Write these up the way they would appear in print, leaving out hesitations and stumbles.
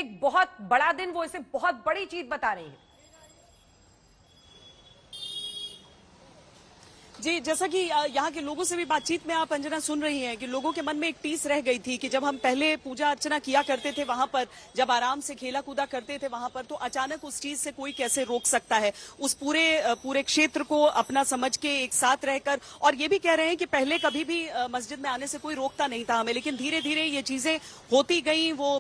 एक बहुत बड़ा दिन, वो इसे बहुत बड़ी चीज बता रही है। जी, जैसा कि यहाँ के लोगों से भी बातचीत में आप अंजना सुन रही हैं कि लोगों के मन में एक टीस रह गई थी कि जब हम पहले पूजा अर्चना किया करते थे वहां पर, जब आराम से खेला कूदा करते थे वहां पर, तो अचानक उस चीज से कोई कैसे रोक सकता है। उस पूरे क्षेत्र को अपना समझ के एक साथ रहकर, और ये भी कह रहे हैं कि पहले कभी भी मस्जिद में आने से कोई रोकता नहीं था हमें, लेकिन धीरे धीरे ये चीजें होती गई, वो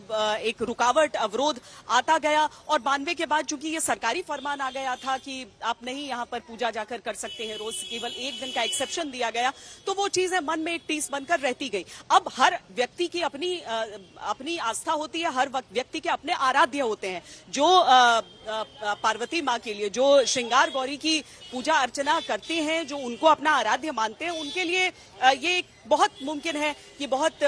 एक रुकावट अवरोध आता गया। और 92 के बाद चूंकि ये सरकारी फरमान आ गया था कि आप नहीं यहाँ पर पूजा जाकर कर सकते हैं, रोज केवल एक दिन का एक्सेप्शन दिया गया, तो वो चीजें मन में एक टीस बनकर रहती गई। अब हर व्यक्ति की अपनी आस्था होती है, हर व्यक्ति के अपने आराध्य होते हैं। जो पार्वती माँ के लिए जो श्रृंगार गौरी की पूजा अर्चना करते हैं, जो उनको अपना आराध्य मानते हैं, उनके लिए ये बहुत मुमकिन है कि बहुत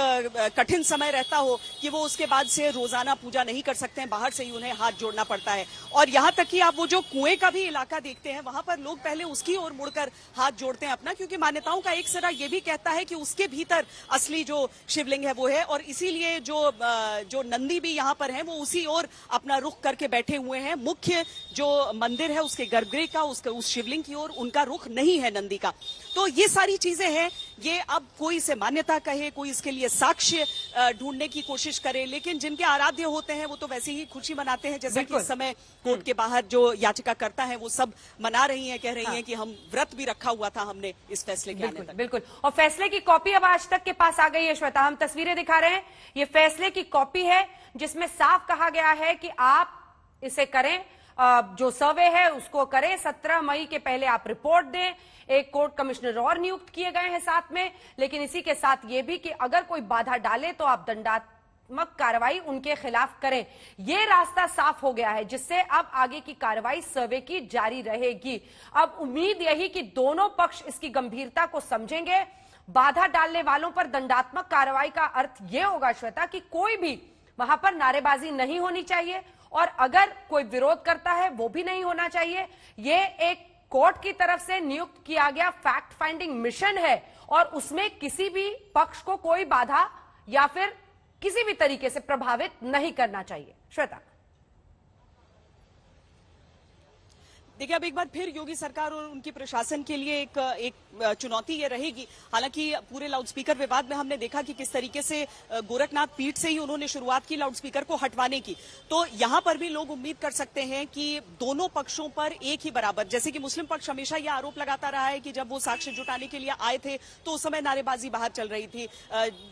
कठिन समय रहता हो कि वो उसके बाद से रोजाना पूजा नहीं कर सकते हैं, बाहर से ही उन्हें हाथ जोड़ना पड़ता है। और यहाँ तक कि आप वो जो कुएं का भी इलाका देखते हैं, वहां पर लोग पहले उसकी ओर मुड़कर हाथ जोड़ते हैं अपना, क्योंकि मान्यताओं का एक सिरा ये भी कहता है कि उसके भीतर असली जो शिवलिंग है वो है, और इसीलिए जो नंदी भी यहाँ पर है वो उसी ओर अपना रुख करके बैठे हुए हैं। मुख्य जो मंदिर है उसके गर्भगृह का, उस शिवलिंग की ओर उनका रुख नहीं है नंदी का। तो ये सारी चीजें हैं, ये अब कोई इसे मान्यता कहे, कोई इसके लिए साक्ष्य ढूंढने की कोशिश करे, लेकिन जिनके आराध्य होते हैं वो तो वैसे ही खुशी मनाते हैं। जैसे कि इस समय कोर्ट के बाहर जो याचिका करता है वो सब मना रही हैं, कह रही हैं कि हम व्रत भी रखा हुआ था हमने इस फैसले के आने तक। बिल्कुल, और फैसले की कॉपी अब आज तक के पास आ गई है श्वेता, हम तस्वीरें दिखा रहे हैं, ये फैसले की कॉपी है जिसमें साफ कहा गया है कि आप इसे करें, जो सर्वे है उसको करें, 17 मई के पहले आप रिपोर्ट दें। एक कोर्ट कमिश्नर और नियुक्त किए गए हैं साथ में, लेकिन इसी के साथ ये भी कि अगर कोई बाधा डाले तो आप दंडात्मक कार्रवाई उनके खिलाफ करें। ये रास्ता साफ हो गया है, जिससे अब आगे की कार्रवाई सर्वे की जारी रहेगी। अब उम्मीद यही कि दोनों पक्ष इसकी गंभीरता को समझेंगे। बाधा डालने वालों पर दंडात्मक कार्रवाई का अर्थ यह होगा श्वेता कि कोई भी वहां पर नारेबाजी नहीं होनी चाहिए, और अगर कोई विरोध करता है वो भी नहीं होना चाहिए। ये एक कोर्ट की तरफ से नियुक्त किया गया फैक्ट फाइंडिंग मिशन है, और उसमें किसी भी पक्ष को कोई बाधा या फिर किसी भी तरीके से प्रभावित नहीं करना चाहिए। श्वेता, देखिए, अब एक बार फिर योगी सरकार और उनकी प्रशासन के लिए एक चुनौती ये रहेगी। हालांकि पूरे लाउडस्पीकर विवाद में हमने देखा कि किस तरीके से गोरखनाथ पीठ से ही उन्होंने शुरुआत की लाउडस्पीकर को हटवाने की, तो यहां पर भी लोग उम्मीद कर सकते हैं कि दोनों पक्षों पर एक ही बराबर, जैसे कि मुस्लिम पक्ष हमेशा यह आरोप लगाता रहा है कि जब वो साक्ष्य जुटाने के लिए आए थे तो उस समय नारेबाजी बाहर चल रही थी,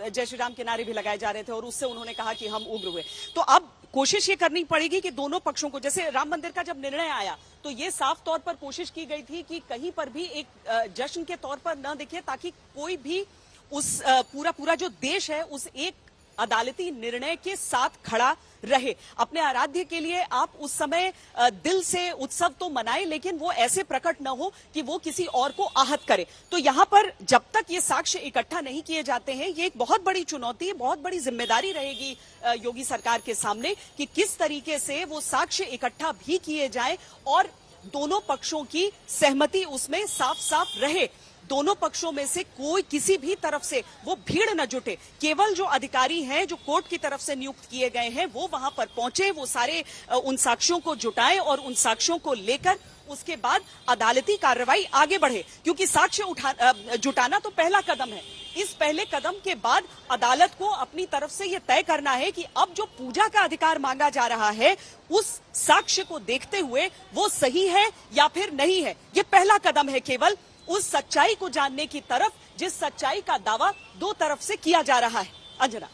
जय श्री राम के नारे भी लगाए जा रहे थे, और उससे उन्होंने कहा कि हम उग्र हुए। तो अब कोशिश ये करनी पड़ेगी कि दोनों पक्षों को, जैसे राम मंदिर का जब निर्णय आया तो ये साफ तौर पर कोशिश की गई थी कि कहीं पर भी एक जश्न के तौर पर न दिखे, ताकि कोई भी उस पूरा जो देश है उस एक अदालती निर्णय के साथ खड़ा रहे। अपने आराध्य के लिए आप उस समय दिल से उत्सव तो मनाएं, लेकिन वो ऐसे प्रकट न हो कि वो किसी और को आहत करे। तो यहाँ पर जब तक ये साक्ष्य इकट्ठा नहीं किए जाते हैं, ये एक बहुत बड़ी चुनौती, बहुत बड़ी जिम्मेदारी रहेगी योगी सरकार के सामने कि किस तरीके से वो साक्ष्य इकट्ठा भी किए जाए और दोनों पक्षों की सहमति उसमें साफ साफ रहे। दोनों पक्षों में से कोई किसी भी तरफ से वो भीड़ न जुटे, केवल जो अधिकारी हैं जो कोर्ट की तरफ से नियुक्त किए गए हैं वो वहां पर पहुंचे, वो सारे उन साक्ष्यों को जुटाएं और उन साक्ष्यों को लेकर उसके बाद अदालती कार्रवाई आगे बढ़े, क्योंकि साक्ष्य जुटाना तो पहला कदम है। इस पहले कदम के बाद अदालत को अपनी तरफ से यह तय करना है कि अब जो पूजा का अधिकार मांगा जा रहा है उस साक्ष्य को देखते हुए वो सही है या फिर नहीं है। ये पहला कदम है केवल उस सच्चाई को जानने की तरफ, जिस सच्चाई का दावा दो तरफ से किया जा रहा है। अंजना,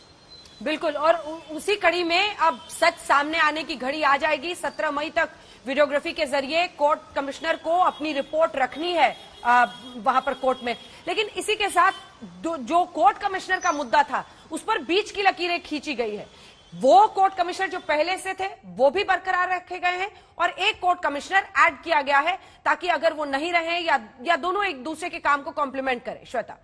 बिल्कुल, और उसी कड़ी में अब सच सामने आने की घड़ी आ जाएगी। 17 मई तक वीडियोग्राफी के जरिए कोर्ट कमिश्नर को अपनी रिपोर्ट रखनी है वहां पर कोर्ट में। लेकिन इसी के साथ जो कोर्ट कमिश्नर का मुद्दा था उस पर बीच की लकीरें खींची गई है। वो कोर्ट कमिश्नर जो पहले से थे वो भी बरकरार रखे गए हैं और एक कोर्ट कमिश्नर ऐड किया गया है, ताकि अगर वो नहीं रहे या दोनों एक दूसरे के काम को कॉम्प्लीमेंट करें। श्वेता,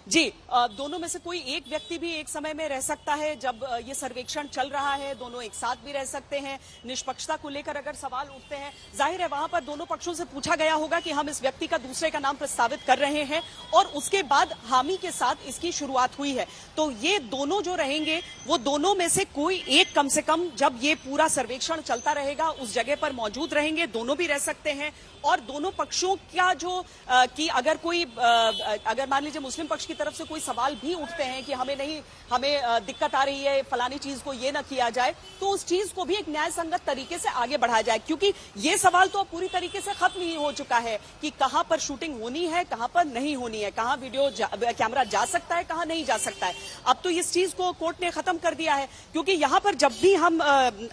जी, दोनों में से कोई एक व्यक्ति भी एक समय में रह सकता है। जब ये सर्वेक्षण चल रहा है, दोनों एक साथ भी रह सकते हैं। निष्पक्षता को लेकर अगर सवाल उठते हैं, जाहिर है वहां पर दोनों पक्षों से पूछा गया होगा कि हम इस व्यक्ति का दूसरे का नाम प्रस्तावित कर रहे हैं, और उसके बाद हामी के साथ इसकी शुरुआत हुई है। तो ये दोनों जो रहेंगे, वो दोनों में से कोई एक कम से कम जब ये पूरा सर्वेक्षण चलता रहेगा उस जगह पर मौजूद रहेंगे। दोनों भी रह सकते हैं। और दोनों पक्षों का जो कि अगर कोई अगर मान लीजिए मुस्लिम पक्ष की तरफ से कोई सवाल भी उठते हैं कि हमें दिक्कत आ रही है, फलानी चीज को ये ना किया जाए, तो उस चीज को भी एक न्याय संगत तरीके से आगे बढ़ाया जाए। क्योंकि ये सवाल तो पूरी तरीके से खत्म ही हो चुका है कि कहां पर शूटिंग होनी है, कहां पर नहीं होनी है, कहां वीडियो कैमरा जा सकता है, कहां नहीं जा सकता है। अब तो इस चीज को कोर्ट ने खत्म कर दिया है। क्योंकि यहां पर जब भी हम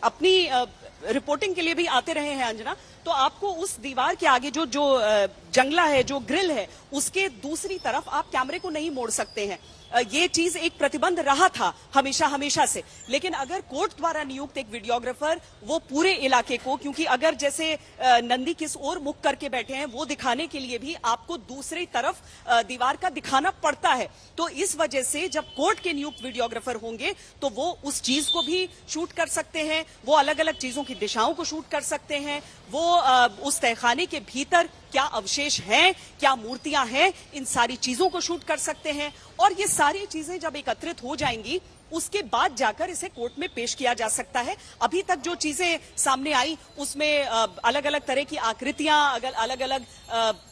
अपनी रिपोर्टिंग के लिए भी आते रहे हैं अंजना, तो आपको उस दीवार के आगे जो जंगला है, जो ग्रिल है, उसके दूसरी तरफ आप कैमरे को नहीं मोड़ सकते हैं। ये चीज एक प्रतिबंध रहा था हमेशा से। लेकिन अगर कोर्ट द्वारा नियुक्त एक वीडियोग्राफर वो पूरे इलाके को, क्योंकि अगर जैसे नंदी किस ओर मुख करके बैठे हैं वो दिखाने के लिए भी आपको दूसरी तरफ दीवार का दिखाना पड़ता है। तो इस वजह से जब कोर्ट के नियुक्त वीडियोग्राफर होंगे तो वो उस चीज को भी शूट कर सकते हैं, वो अलग अलग चीजों की दिशाओं को शूट कर सकते हैं, वो उस तहखाने के भीतर क्या अवशेष हैं, क्या मूर्तियां हैं, इन सारी चीजों को शूट कर सकते हैं। और ये सारी चीजें जब एकत्रित हो जाएंगी उसके बाद जाकर इसे कोर्ट में पेश किया जा सकता है। अभी तक जो चीजें सामने आई उसमें अलग अलग तरह की आकृतियां, अलग अलग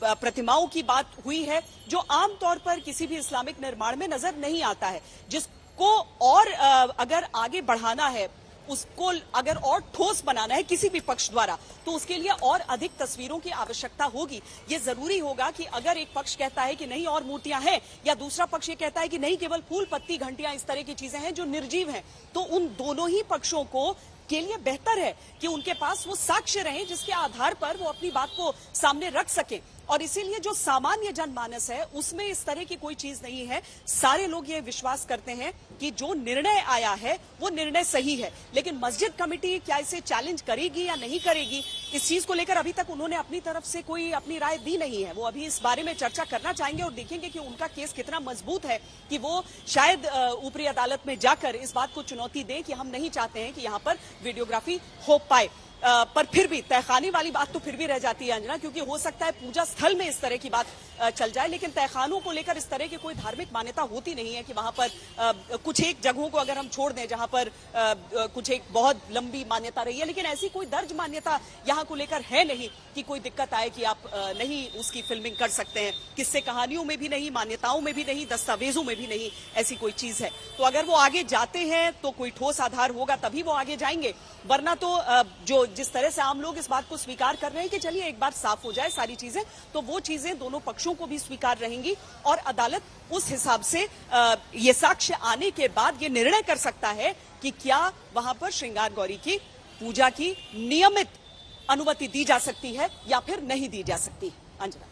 प्रतिमाओं की बात हुई है, जो आमतौर पर किसी भी इस्लामिक निर्माण में नजर नहीं आता है। जिसको और अगर आगे बढ़ाना है, उसको अगर और ठोस बनाना है किसी भी पक्ष द्वारा, तो उसके लिए और अधिक तस्वीरों की आवश्यकता होगी। ये जरूरी होगा कि अगर एक पक्ष कहता है कि नहीं और मूर्तियां हैं, या दूसरा पक्ष ये कहता है कि नहीं केवल फूल पत्ती घंटियां इस तरह की चीजें हैं जो निर्जीव हैं, तो उन दोनों ही पक्षों को के लिए बेहतर है कि उनके पास वो साक्ष्य रहें जिसके आधार पर वो अपनी बात को सामने रख सके। और इसीलिए जो सामान्य जनमानस है उसमें इस तरह की कोई चीज नहीं है। सारे लोग ये विश्वास करते हैं कि जो निर्णय आया है वो निर्णय सही है। लेकिन मस्जिद कमेटी क्या इसे चैलेंज करेगी या नहीं करेगी, इस चीज को लेकर अभी तक उन्होंने अपनी तरफ से कोई अपनी राय दी नहीं है। वो अभी इस बारे में चर्चा करना चाहेंगे और देखेंगे कि उनका केस कितना मजबूत है कि वो शायद ऊपरी अदालत में जाकर इस बात को चुनौती दें कि हम नहीं चाहते हैं कि यहाँ पर वीडियोग्राफी हो पाए। पर फिर भी तहखाने वाली बात तो फिर भी रह जाती है अंजना, क्योंकि हो सकता है पूजा स्थल में इस तरह की बात चल जाए, लेकिन तहखानों को लेकर इस तरह की कोई धार्मिक मान्यता होती नहीं है कि वहां पर कुछ एक जगहों को अगर हम छोड़ दें जहां पर कुछ एक बहुत लंबी मान्यता रही है, लेकिन ऐसी कोई दर्ज मान्यता यहां को लेकर है नहीं कि कोई दिक्कत आए कि आप नहीं उसकी फिल्मिंग कर सकते हैं। किस्से कहानियों में भी नहीं, मान्यताओं में भी नहीं, दस्तावेजों में भी नहीं ऐसी कोई चीज है। तो अगर वो आगे जाते हैं तो कोई ठोस आधार होगा तभी वो आगे जाएंगे, वरना तो जो जिस तरह से आम लोग इस बात को स्वीकार कर रहे हैं कि चलिए एक बार साफ हो जाए सारी चीजें, तो वो चीजें दोनों पक्षों को भी स्वीकार रहेंगी और अदालत उस हिसाब से ये साक्ष्य आने के बाद ये निर्णय कर सकता है कि क्या वहां पर श्रृंगार गौरी की पूजा की नियमित अनुमति दी जा सकती है या फिर नहीं दी जा सकती। अंजना।